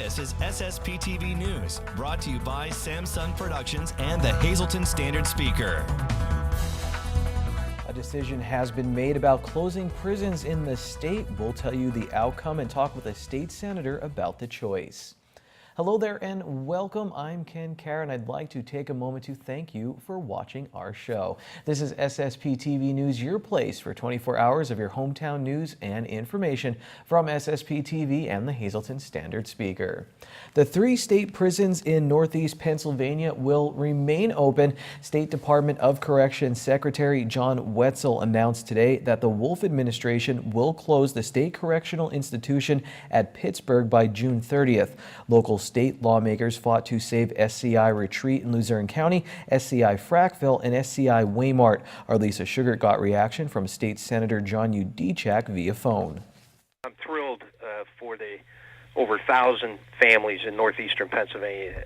This is SSPTV News, brought to you by Samsung Productions and the Hazleton Standard Speaker. A decision has been made about closing prisons in the state. We'll tell you the outcome and talk with a state senator about the choice. Hello there and welcome. I'm Ken Karen. I'd like to take a moment to thank you for watching our show. This is SSPTV News, your place for 24 hours of your hometown news and information from SSPTV and the Hazleton Standard Speaker. The 3 state prisons in Northeast Pennsylvania will remain open. State Department of Corrections Secretary John Wetzel announced today that the Wolf administration will close the state correctional institution at Pittsburgh by June 30th. Local state lawmakers fought to save SCI Retreat in Luzerne County, SCI Frackville, and SCI Waymart. Our Lisa Sugart got reaction from State Senator John Udechak via phone. I'm thrilled for the over 1,000 families in northeastern Pennsylvania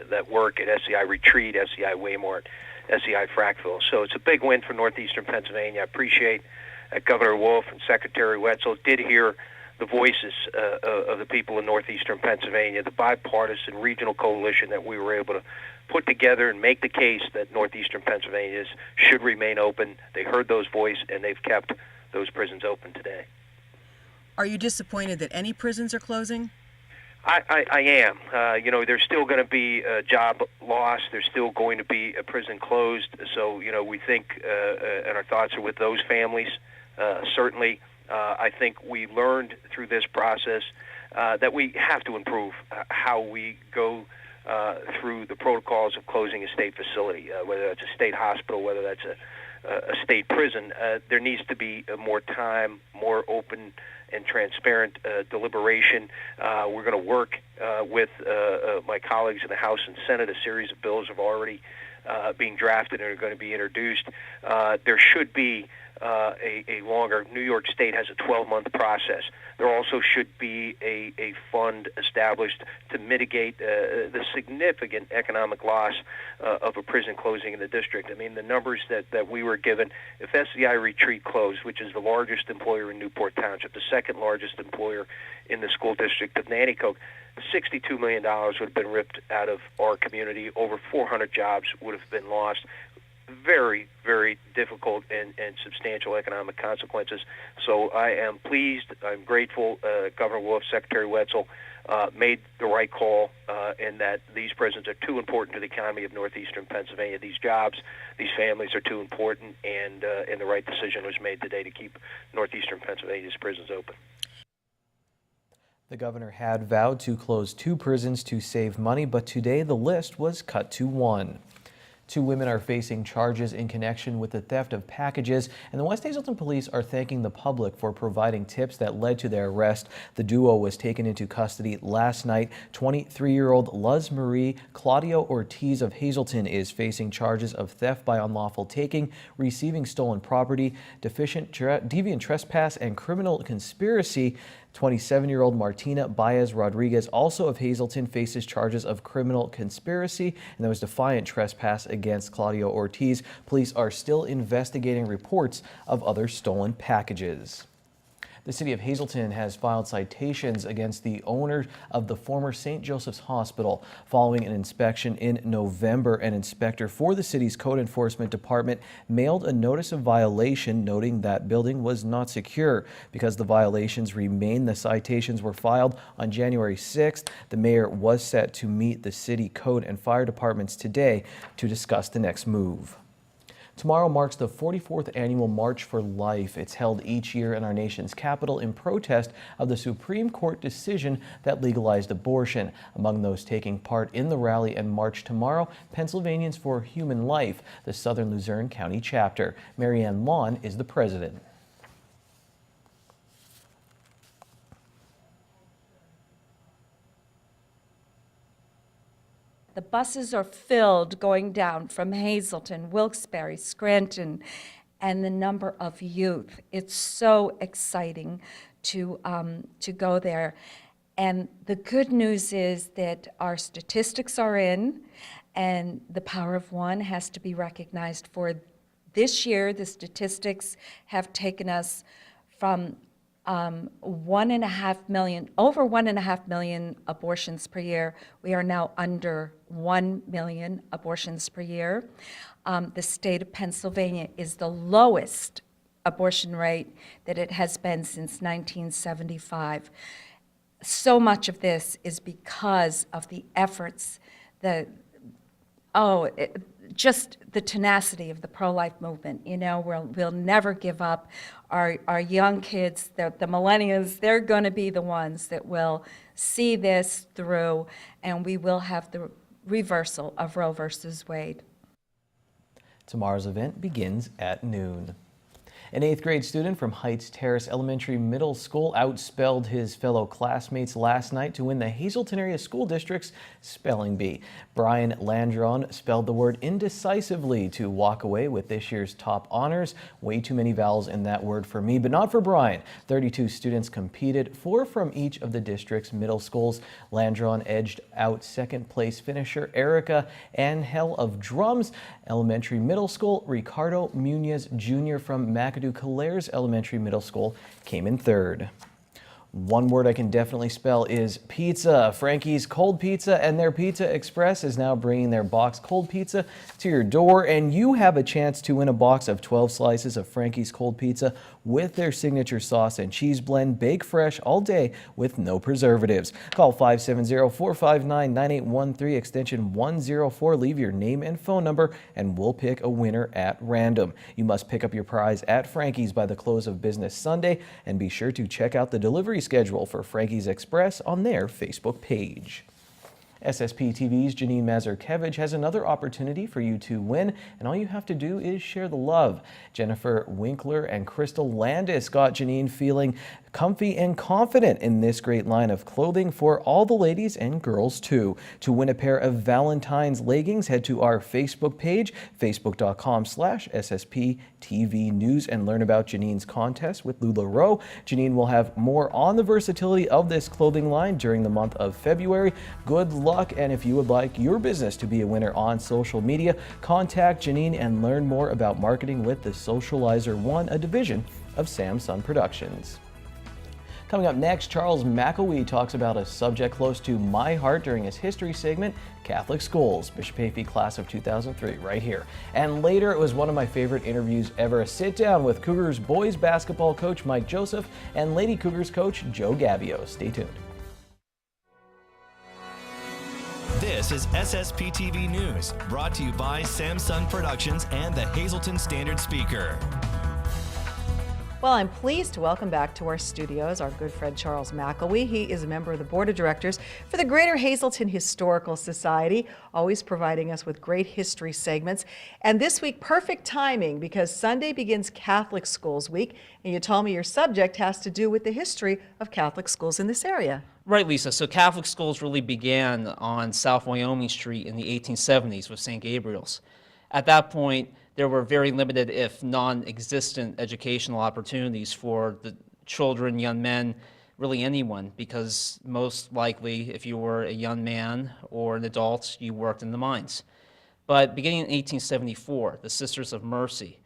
that work at SCI Retreat, SCI Waymart, SCI Frackville. So it's a big win for northeastern Pennsylvania. I appreciate that Governor Wolf and Secretary Wetzel did hear the voices of the people in northeastern Pennsylvania, the bipartisan regional coalition that we were able to put together and make the case that northeastern Pennsylvania should remain open. They heard those voices, and they've kept those prisons open today. Are you disappointed that any prisons are closing? I am. There's still going to be a job loss. There's still going to be a prison closed. So, we think, and our thoughts are with those families, certainly. I think we learned through this process that we have to improve how we go through the protocols of closing a state facility, whether that's a state hospital, whether that's a state prison. There needs to be more time, more open and transparent deliberation. We're going to work with my colleagues in the House and Senate. A series of bills have already being drafted and are going to be introduced. There should be a longer. New York State has a 12-month process. There also should be a fund established to mitigate the significant economic loss of a prison closing in the district. I mean, the numbers that we were given, if SCI Retreat closed, which is the largest employer in Newport Township, the second largest employer in the school district of Nanticoke, $62 million would have been ripped out of our community. Over 400 jobs would have been lost. Very, very difficult and substantial economic consequences. So I am pleased. I'm grateful. Governor Wolf, Secretary Wetzel made the right call in that these prisons are too important to the economy of northeastern Pennsylvania. These jobs, these families are too important, and the right decision was made today to keep northeastern Pennsylvania's prisons open. The governor had vowed to close 2 prisons to save money, but today the list was cut to 1. 2 women are facing charges in connection with the theft of packages, and the West Hazleton police are thanking the public for providing tips that led to their arrest. The duo was taken into custody last night. 23-year-old Luz Marie Claudio Ortiz of Hazleton is facing charges of theft by unlawful taking, receiving stolen property, deviant trespass, and criminal conspiracy. 27-year-old Martina Baez Rodriguez, also of Hazleton, faces charges of criminal conspiracy, and there was defiant trespass against Claudio Ortiz. Police are still investigating reports of other stolen packages. The city of Hazleton has filed citations against the owner of the former St. Joseph's Hospital. Following an inspection in November, an inspector for the city's code enforcement department mailed a notice of violation noting that building was not secure. Because the violations remain, the citations were filed on January 6th. The mayor was set to meet the city code and fire departments today to discuss the next move. Tomorrow marks the 44th annual March for Life. It's held each year in our nation's capital in protest of the Supreme Court decision that legalized abortion. Among those taking part in the rally and march tomorrow, Pennsylvanians for Human Life, the Southern Luzerne County chapter. Marianne Lawn is the president. The buses are filled going down from Hazleton, Wilkes-Barre, Scranton, and the number of youth. It's so exciting to go there. And the good news is that our statistics are in, and the power of one has to be recognized for this year. The statistics have taken us from over 1.5 million abortions per year. We are now under 1 million abortions per year. The state of Pennsylvania is the lowest abortion rate that it has been since 1975. So much of this is because of the efforts, just the tenacity of the pro-life movement. You know, we'll never give up. Our young kids, the millennials, they're going to be the ones that will see this through, and we will have the reversal of Roe versus Wade. Tomorrow's event begins at noon. An 8th grade student from Heights Terrace Elementary Middle School outspelled his fellow classmates last night to win the Hazleton Area School District's Spelling Bee. Brian Landron spelled the word indecisively to walk away with this year's top honors. Way too many vowels in that word for me, but not for Brian. 32 students competed, 4 from each of the district's middle schools. Landron edged out second place finisher Erica Angel of Drums Elementary Middle School. Ricardo Munez Jr. from McAdoo-Calares Elementary Middle School came in third. One word I can definitely spell is pizza. Frankie's Cold Pizza and their Pizza Express is now bringing their box cold pizza to your door, and you have a chance to win a box of 12 slices of Frankie's Cold Pizza with their signature sauce and cheese blend, bake fresh all day with no preservatives. Call 570-459-9813 extension 104. Leave your name and phone number and we'll pick a winner at random. You must pick up your prize at Frankie's by the close of business Sunday, and be sure to check out the delivery schedule for Frankie's Express on their Facebook page. SSPTV's Janine Mazurkevich has another opportunity for you to win, and all you have to do is share the love. Jennifer Winkler and Crystal Landis got Janine feeling comfy and confident in this great line of clothing for all the ladies and girls too. To win a pair of Valentine's leggings, head to our Facebook page, facebook.com/SSPTV News, and learn about Janine's contest with LuLaRoe. Janine will have more on the versatility of this clothing line during the month of February. Good luck, and if you would like your business to be a winner on social media, contact Janine and learn more about marketing with the Socializer One, a division of Samsung Productions. Coming up next, Charles McElwee talks about a subject close to my heart during his history segment, Catholic schools, Bishop Hafey class of 2003, right here. And later, it was one of my favorite interviews ever, a sit down with Cougars boys basketball coach Mike Joseph and Lady Cougars coach Joe Gabbio. Stay tuned. This is SSPTV News, brought to you by Samsung Productions and the Hazleton Standard Speaker. Well, I'm pleased to welcome back to our studios our good friend Charles McElwee. He is a member of the Board of Directors for the Greater Hazleton Historical Society, always providing us with great history segments. And this week, perfect timing, because Sunday begins Catholic Schools Week, and you told me your subject has to do with the history of Catholic schools in this area. Right, Lisa. So Catholic schools really began on South Wyoming Street in the 1870s with St. Gabriel's. At that point, there were very limited, if non-existent, educational opportunities for the children, young men, really anyone, because most likely, if you were a young man or an adult, you worked in the mines. But beginning in 1874, the Sisters of Mercy,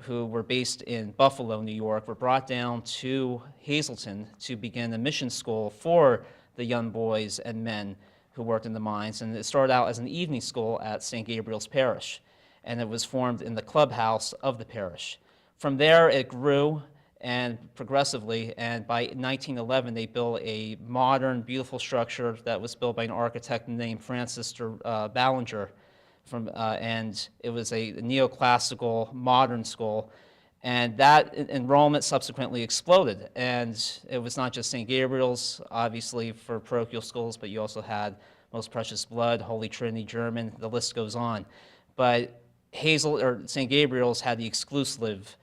who were based in Buffalo, New York, were brought down to Hazleton to begin a mission school for the young boys and men who worked in the mines. And it started out as an evening school at St. Gabriel's Parish, and it was formed in the clubhouse of the parish. From there, it grew and progressively, and by 1911, they built a modern, beautiful structure that was built by an architect named Francis Ballinger, and it was a neoclassical modern school, and that enrollment subsequently exploded. And it was not just St. Gabriel's, obviously, for parochial schools, but you also had Most Precious Blood, Holy Trinity German, the list goes on. But St. Gabriel's had the exclusive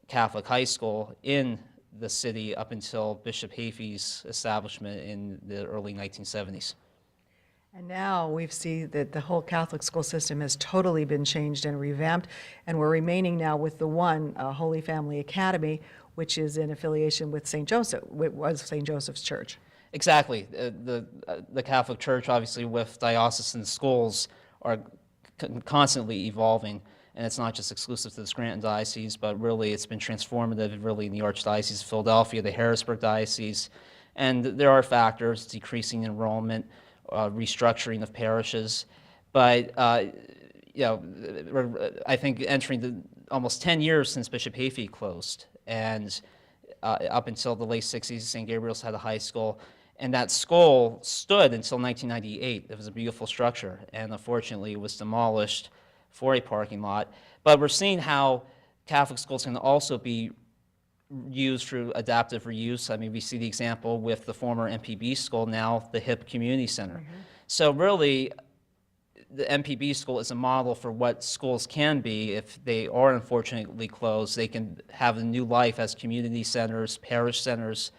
Catholic high school in the city up until Bishop Hafey's establishment in the early 1970s. And now we see that the whole Catholic school system has totally been changed and revamped, and we're remaining now with the one Holy Family Academy, which is in affiliation with St. Joseph, was St. Joseph's Church. Exactly. The Catholic Church, obviously, with diocesan schools, are constantly evolving. and it's not just exclusive to the Scranton Diocese, but really it's been transformative really in the Archdiocese of Philadelphia, the Harrisburg Diocese, and there are factors, decreasing enrollment, restructuring of parishes, but you know, I think entering the almost 10 years since Bishop Hayfie closed, and up until the late 60s, St. Gabriel's had a high school, and that school stood until 1998. It was a beautiful structure, and unfortunately it was demolished for a parking lot. But we're seeing how Catholic schools can also be used through adaptive reuse. I mean, we see the example with the former MPB school, now the HIP Community Center. So really, the MPB school is a model for what schools can be. If they are unfortunately closed, they can have a new life as community centers, parish centers,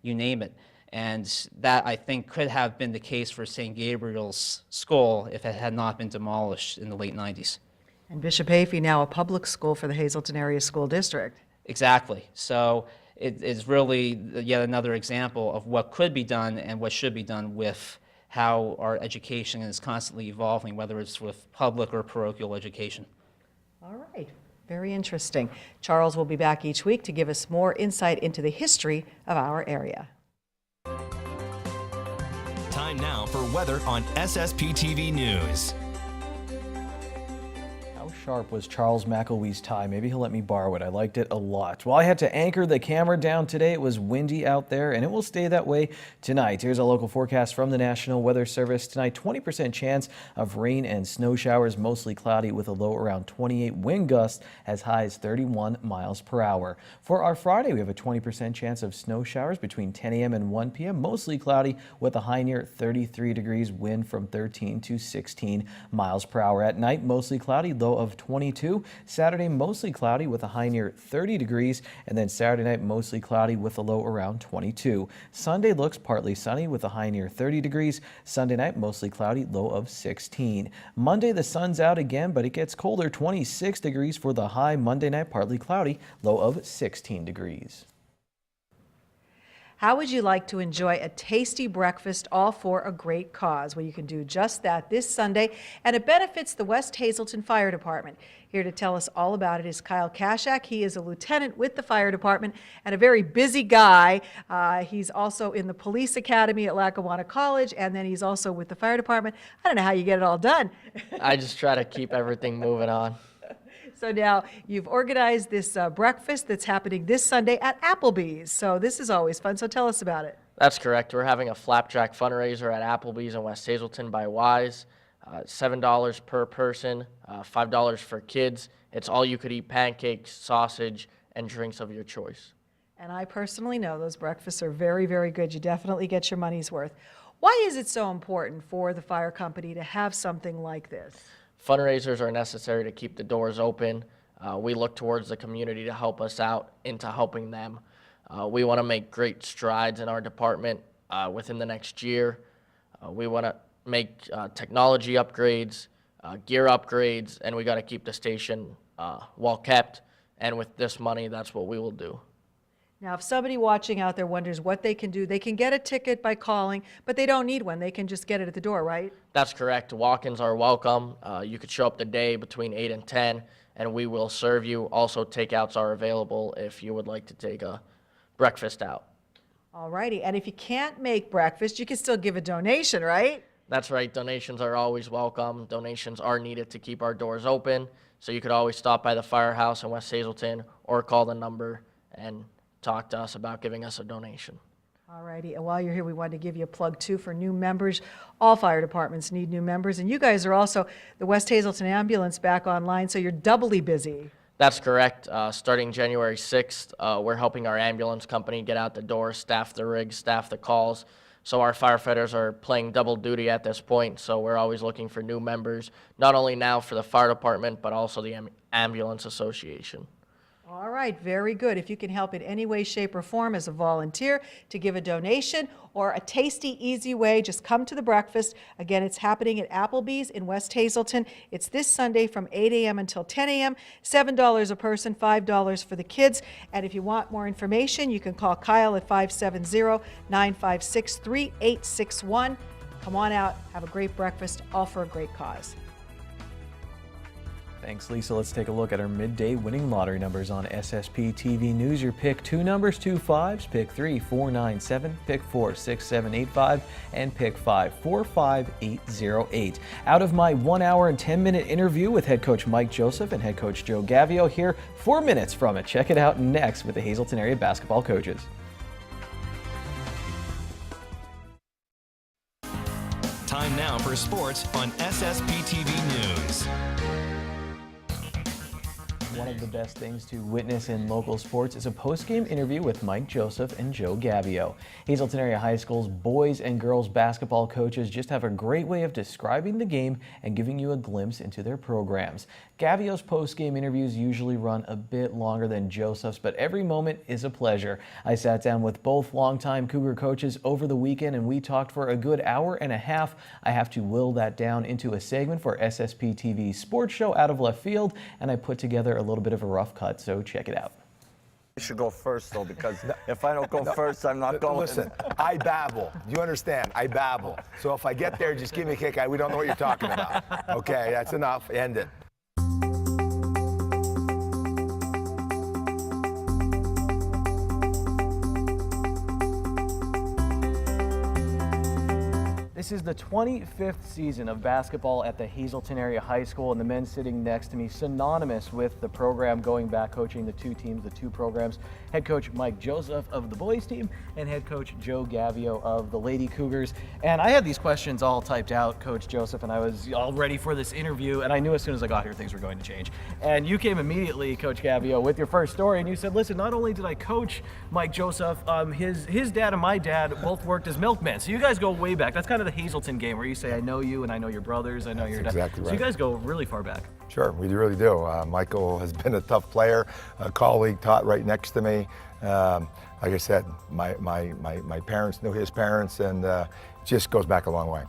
you name it. And that, I think, could have been the case for St. Gabriel's School if it had not been demolished in the late 90s. And Bishop Hayfie now a public school for the Hazleton Area School District. Exactly. So it is really yet another example of what could be done and what should be done with how our education is constantly evolving, whether it's with public or parochial education. All right. Very interesting. Charles will be back each week to give us more insight into the history of our area. Time now for weather on SSPTV News. How sharp was Charles McElwee's tie? Maybe he'll let me borrow it. I liked it a lot. Well, I had to anchor the camera down today. It was windy out there, and it will stay that way tonight. Here's a local forecast from the National Weather Service. Tonight, 20% chance of rain and snow showers, mostly cloudy with a low around 28, wind gusts as high as 31 miles per hour. For our Friday, we have a 20% chance of snow showers between 10 a.m. and 1 p.m., mostly cloudy with a high near 33 degrees, wind from 13 to 16 miles per hour. At night, mostly cloudy, low of 22. Saturday, mostly cloudy with a high near 30 degrees, and then Saturday night, mostly cloudy with a low around 22. Sunday looks partly sunny with a high near 30 degrees. Sunday night, mostly cloudy, low of 16. Monday, the sun's out again, but it gets colder, 26 degrees for the high. Monday night, partly cloudy, low of 16 degrees. How would you like to enjoy a tasty breakfast all for a great cause? Well, you can do just that this Sunday, and it benefits the West Hazleton Fire Department. Here to tell us all about it is Kyle Kashak. He is a lieutenant with the fire department and a very busy guy. He's also in the police academy at Lackawanna College, and then he's also with the fire department. I don't know how you get it all done. I just try to keep everything moving on. So now you've organized this breakfast that's happening this Sunday at Applebee's. So this is always fun. So tell us about it. That's correct. We're having a flapjack fundraiser at Applebee's in West Hazleton by Wise. $7 per person, $5 for kids. It's all you could eat pancakes, sausage, and drinks of your choice. And I personally know those breakfasts are very, very good. You definitely get your money's worth. Why is it so important for the fire company to have something like this? Fundraisers are necessary to keep the doors open. We look towards the community to help us out into helping them. We want to make great strides in our department within the next year. We want to make technology upgrades, gear upgrades, and we got to keep the station well kept. And with this money, that's what we will do. Now, if somebody watching out there wonders what they can do, they can get a ticket by calling, but they don't need one. They can just get it at the door, right? That's correct. Walk-ins are welcome. You could show up the day between 8 and 10, and we will serve you. Also, takeouts are available if you would like to take a breakfast out. All righty. And if you can't make breakfast, you can still give a donation, right? That's right. Donations are always welcome. Donations are needed to keep our doors open. So you could always stop by the firehouse in West Hazleton or call the number and talk to us about giving us a donation. All righty. And while you're here, we wanted to give you a plug, too, for new members. All fire departments need new members. And you guys are also the West Hazleton Ambulance back online, so you're doubly busy. That's correct. Starting January 6th, we're helping our ambulance company get out the door, staff the rigs, staff the calls. So our firefighters are playing double duty at this point, so we're always looking for new members, not only now for the fire department, but also the Ambulance Association. All right, very good. If you can help in any way, shape, or form as a volunteer to give a donation or a tasty, easy way, just come to the breakfast. Again, it's happening at Applebee's in West Hazleton. It's this Sunday from 8 a.m. until 10 a.m., $7 a person, $5 for the kids. And if you want more information, you can call Kyle at 570-956-3861. Come on out, have a great breakfast, all for a great cause. Thanks, Lisa. Let's take a look at our midday winning lottery numbers on SSPTV News. Your pick 2 numbers, 2 5s, pick 3 497, pick 4 6785, and pick 5 45808. Out of my 1 hour and 10-minute interview with head coach Mike Joseph and head coach Joe Gavio, here 4 minutes from it. Check it out next with the Hazleton area basketball coaches. Time now for sports on SSPTV News. One of the best things to witness in local sports is a post-game interview with Mike Joseph and Joe Gavio. Hazleton Area High School's boys and girls basketball coaches just have a great way of describing the game and giving you a glimpse into their programs. Gavio's post-game interviews usually run a bit longer than Joseph's, but every moment is a pleasure. I sat down with both longtime Cougar coaches over the weekend and we talked for a good hour and a half. I have to will that down into a segment for SSPTV's sports show Out of Left Field, and I put together a little bit of a rough cut, so check it out. I should go first, though, because if I don't go first, I'm not going. Listen, I babble. Do you understand? I babble. So if I get there, just give me a kick. We don't know what you're talking about. Okay, that's enough. End it. This is the 25th season of basketball at the Hazleton Area High School, and the men sitting next to me synonymous with the program, going back coaching the two teams, the two programs. Head coach Mike Joseph of the boys team and head coach Joe Gavio of the Lady Cougars. And I had these questions all typed out, Coach Joseph, and I was all ready for this interview, and I knew as soon as I got here things were going to change. And you came immediately, Coach Gavio, with your first story, and you said, listen, not only did I coach Mike Joseph, his dad and my dad both worked as milkmen. So you guys go way back. That's kind of the Hazleton game where you say, I know you and I know your brothers, I know your dad. Exactly right. So you guys go really far back. Sure, we really do. Michael has been a tough player, a colleague, taught right next to me. Like I said, my parents knew his parents, and just goes back a long way.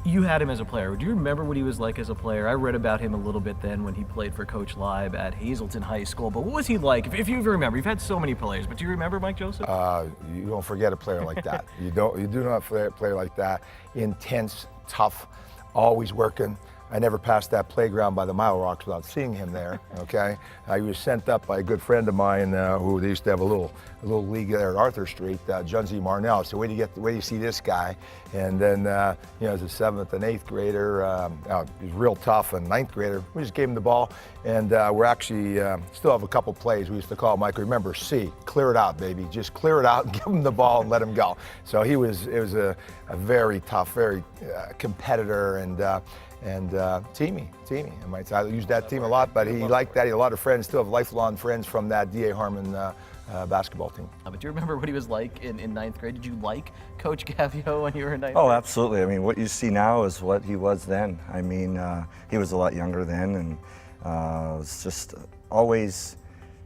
You had him as a player. Do you remember what he was like as a player? I read about him a little bit then when he played for Coach Leib at Hazleton High School. But what was he like? If you remember, you've had so many players, but do you remember Mike Joseph? You don't forget a player like that. You do not forget a player like that. Intense, tough, always working. I never passed that playground by the Mile Rocks without seeing him there. Okay, he was sent up by a good friend of mine who they used to have a little league there at Arthur Street, John Z. Marnell. So where do you see this guy? And then as a 7th and 8th grader, he was real tough. And 9th grader, we just gave him the ball, and we're actually still have a couple plays. We used to call Mike. Remember, C, clear it out, baby. Just clear it out and give him the ball and let him go. So it was a very tough, very competitor and teamy. I might say. I use that team a lot, but he liked that. He had a lot of friends, still have lifelong friends from that D.A. Harmon basketball team. But do you remember what he was like in 9th grade? Did you like Coach Gavio when you were in 9th grade? Oh, absolutely. I mean, what you see now is what he was then. I mean, he was a lot younger then, and was just always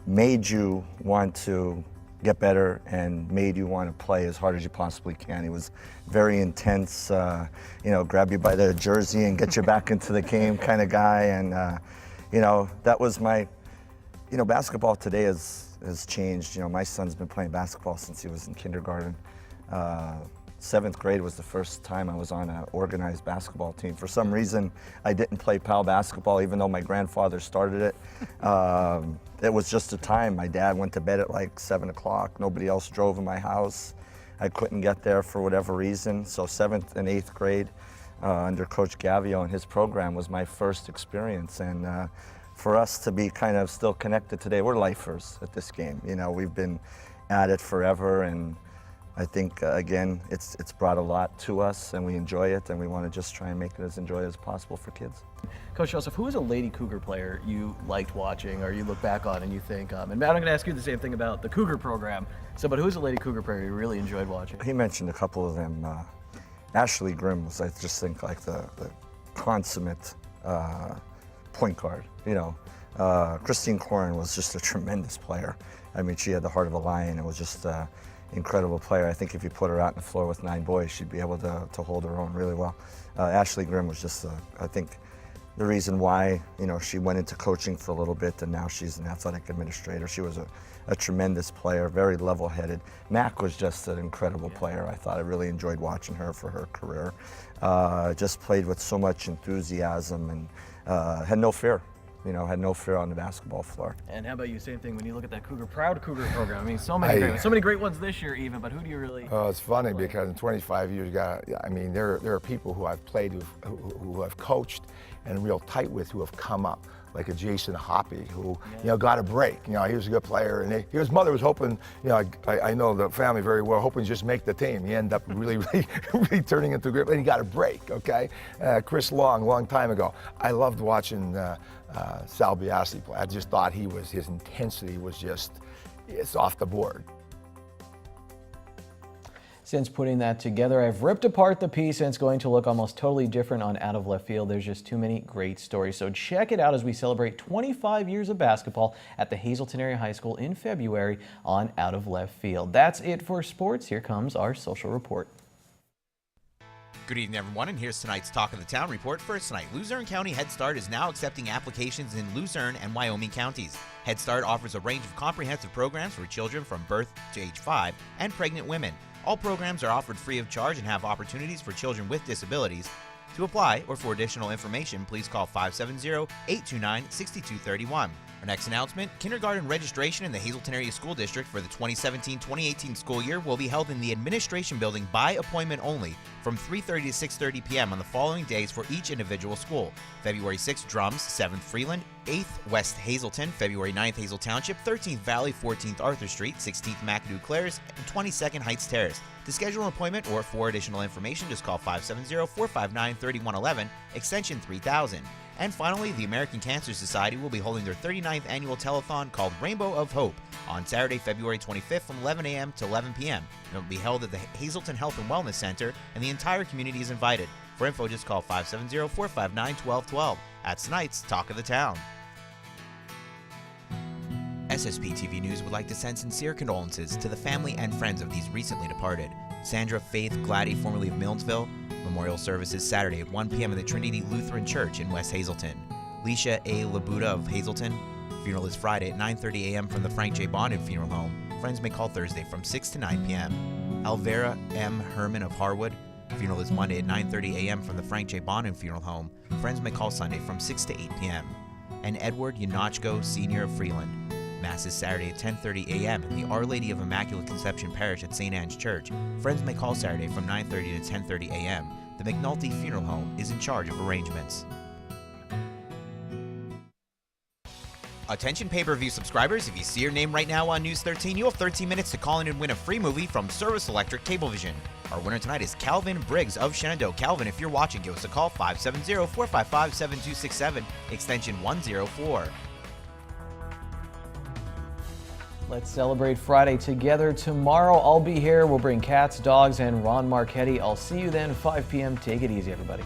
made you want to get better and made you want to play as hard as you possibly can. He was very intense, grab you by the jersey and get you back into the game kind of guy. And, that was my, basketball today has changed. My son's been playing basketball since he was in kindergarten. 7th grade was the first time I was on an organized basketball team. For some reason, I didn't play PAL basketball, even though my grandfather started it. It was just a time. My dad went to bed at like 7 o'clock. Nobody else drove in my house. I couldn't get there for whatever reason. So 7th and 8th grade under Coach Gavio and his program was my first experience. And for us to be kind of still connected today, we're lifers at this game. We've been at it forever, and I think, again, it's brought a lot to us, and we enjoy it, and we want to just try and make it as enjoyable as possible for kids. Coach Joseph, who is a Lady Cougar player you liked watching, or you look back on and you think, and Matt, I'm going to ask you the same thing about the Cougar program, but who's a Lady Cougar player you really enjoyed watching? He mentioned a couple of them. Ashley Grimm was, I just think, like the consummate point guard. Christine Corin was just a tremendous player. I mean, she had the heart of a lion and was just incredible player. I think if you put her out on the floor with 9 boys, she'd be able to hold her own really well. Ashley Grimm was just, I think, the reason why, she went into coaching for a little bit, and now she's an athletic administrator. She was a tremendous player, very level-headed. Mac was just an incredible player. I thought I really enjoyed watching her for her career. Just played with so much enthusiasm and had no fear. you know, had no fear on the basketball floor. And how about you? Same thing when you look at that Proud Cougar program. I mean, so many great ones this year even, but who do you really? Oh, it's funny because in 25 years, I mean, there are people who I've played with, who I've coached and real tight with, who have come up, like a Jason Hoppy, who, you know, got a break. You know, he was a good player, and his mother was hoping, you know, I know the family very well, hoping to just make the team. He ended up really turning into a great, and he got a break, okay? Chris long time ago. I loved watching Sal Biasi play. I just thought his intensity was just, it's off the board. Since putting that together, I've ripped apart the piece and it's going to look almost totally different on Out of Left Field. There's just too many great stories. So check it out as we celebrate 25 years of basketball at the Hazleton Area High School in February on Out of Left Field. That's it for sports. Here comes our social report. Good evening, everyone, and here's tonight's Talk of the Town report. First tonight, Luzerne County Head Start is now accepting applications in Luzerne and Wyoming counties. Head Start offers a range of comprehensive programs for children from birth to age 5 and pregnant women. All programs are offered free of charge and have opportunities for children with disabilities. To apply or for additional information, please call 570-829-6231. Our next announcement, kindergarten registration in the Hazleton Area School District for the 2017-2018 school year will be held in the Administration Building by appointment only from 3:30 to 6:30 p.m. on the following days for each individual school. February 6th, Drums, 7th, Freeland, 8th, West Hazleton, February 9th, Hazel Township, 13th Valley, 14th, Arthur Street, 16th, McAdoo Clares, and 22nd Heights Terrace. To schedule an appointment or for additional information, just call 570-459-3111, extension 3000. And finally, the American Cancer Society will be holding their 39th annual telethon called Rainbow of Hope on Saturday, February 25th from 11 a.m. to 11 p.m. It will be held at the Hazleton Health and Wellness Center, and the entire community is invited. For info, just call 570-459-1212. That's tonight's Talk of the Town. SSPTV News would like to send sincere condolences to the family and friends of these recently departed. Sandra Faith Gladdy, formerly of Millsville. Memorial services Saturday at 1 p.m. at the Trinity Lutheran Church in West Hazleton. Leisha A. Labuda of Hazleton. Funeral is Friday at 9:30 a.m. from the Frank J. Bonded Funeral Home. Friends may call Thursday from 6 to 9 p.m. Alvera M. Herman of Harwood. Funeral is Monday at 9:30 a.m. from the Frank J. Bonded Funeral Home. Friends may call Sunday from 6 to 8 p.m. And Edward Yanochko, Sr. of Freeland. Mass is Saturday at 10:30 a.m. in the Our Lady of Immaculate Conception Parish at St. Anne's Church. Friends may call Saturday from 9:30 to 10:30 a.m. The McNulty Funeral Home is in charge of arrangements. Attention pay-per-view subscribers, if you see your name right now on News 13, you have 13 minutes to call in and win a free movie from Service Electric Cablevision. Our winner tonight is Calvin Briggs of Shenandoah. Calvin, if you're watching, give us a call, 570-455-7267, extension 104. Let's celebrate Friday together. Tomorrow I'll be here. We'll bring cats, dogs, and Ron Marchetti. I'll see you then, 5 p.m. Take it easy, everybody.